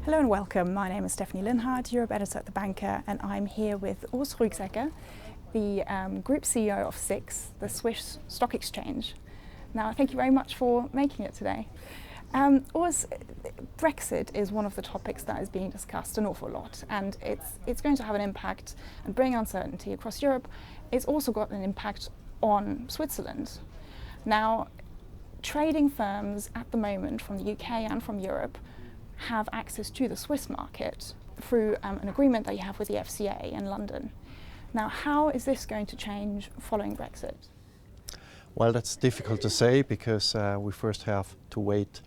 Hello and welcome. My name is Stefanie Linhardt, Europe Editor at The Banker, and I'm here with Urs Ru, the Group CEO of SIX, the Swiss Stock Exchange. Now, thank you very much for making it today. Urs, Brexit is one of the topics that is being discussed an awful lot, and it's going to have an impact and bring uncertainty across Europe. It's also got an impact on Switzerland. Now, trading firms at the moment from the UK and from Europe have access to the Swiss market through an agreement that you have with the FCA in London. Now, how is this going to change following Brexit? Well, that's difficult to say because we first have to wait,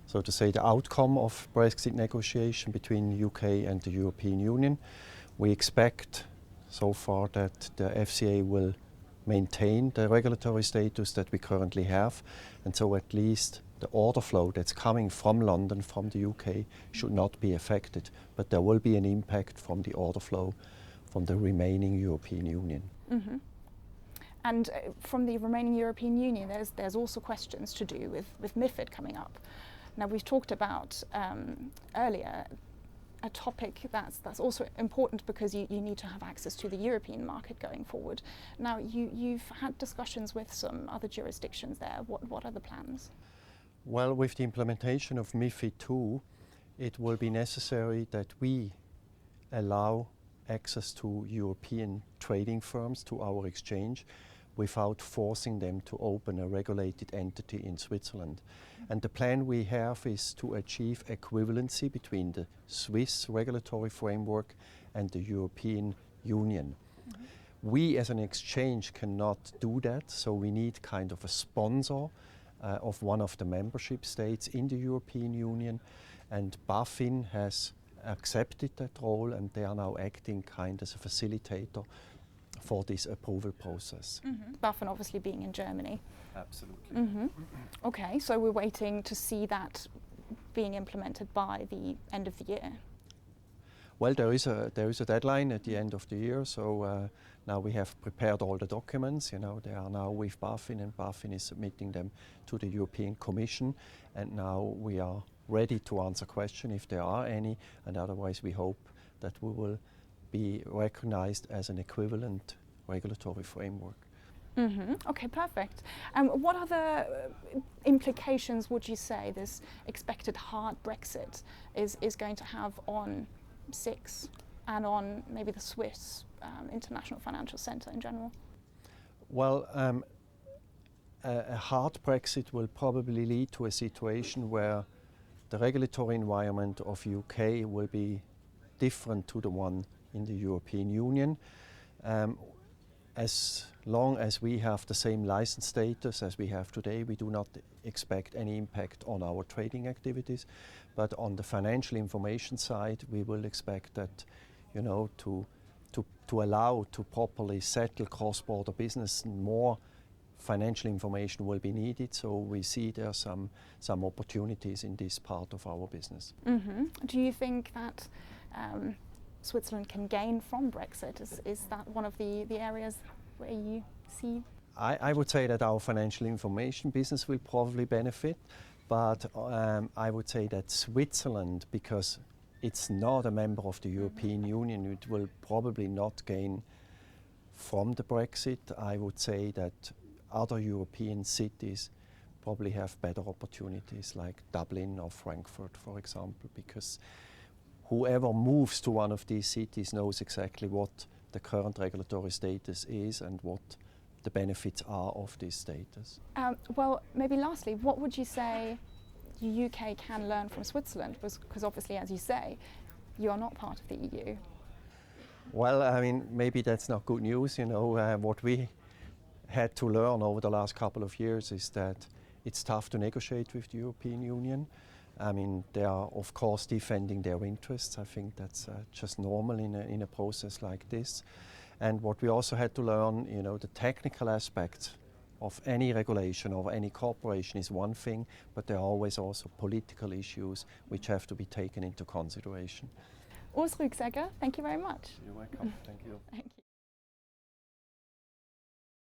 so to say, the outcome of Brexit negotiation between the UK and the European Union. We expect so far that the FCA will maintain the regulatory status that we currently have, and so at least the order flow that's coming from London, from the UK, should not be affected, but there will be an impact from the order flow from the remaining European Union. Mm-hmm. And from the remaining European Union, there's also questions to do with MiFID coming up. Now, we've talked about earlier a topic that's also important because you need to have access to the European market going forward. Now, you've had discussions with some other jurisdictions there. What are the plans? Well, with the implementation of MiFID II, it will be necessary that we allow access to European trading firms to our exchange without forcing them to open a regulated entity in Switzerland. And the plan we have is to achieve equivalency between the Swiss regulatory framework and the European Union. Mm-hmm. We as an exchange cannot do that, so we need kind of a sponsor of one of the membership states in the European Union, and BaFin has accepted that role, and they are now acting kind as a facilitator for this approval process. Mm-hmm. BaFin obviously being in Germany. Absolutely. Mm-hmm. Okay, so we're waiting to see that being implemented by the end of the year. Well, there is a deadline at the end of the year, so now we have prepared all the documents. You know, they are now with BaFin, and BaFin is submitting them to the European Commission, and now we are ready to answer questions if there are any, and otherwise we hope that we will be recognized as an equivalent regulatory framework. Mm-hmm. Okay, perfect. What other implications would you say this expected hard Brexit is going to have on SIX and on maybe the Swiss international financial centre in general? Well, a hard Brexit will probably lead to a situation where the regulatory environment of UK will be different to the one in the European Union. As long as we have the same license status as we have today, we do not expect any impact on our trading activities. But on the financial information side, we will expect that, you know, to allow to properly settle cross-border business, more financial information will be needed. So we see there are some opportunities in this part of our business. Mm-hmm. Do you think that Switzerland can gain from Brexit? Is that one of the areas where you see? I would say that our financial information business will probably benefit, but I would say that Switzerland, because it's not a member of the European Union, it will probably not gain from the Brexit. I would say that other European cities probably have better opportunities, like Dublin or Frankfurt, for example, because whoever moves to one of these cities knows exactly what the current regulatory status is and what the benefits are of this status. Well, maybe lastly, what would you say the UK can learn from Switzerland? Because obviously, as you say, you are not part of the EU. Well, I mean, maybe that's not good news. You know, what we had to learn over the last couple of years is that it's tough to negotiate with the European Union. I mean, they are, of course, defending their interests. I think that's just normal in a process like this. And what we also had to learn, you know, the technical aspects of any regulation or any corporation is one thing, but there are always also political issues which have to be taken into consideration. Urs Ru, thank you very much. You're welcome. Thank you. Thank you.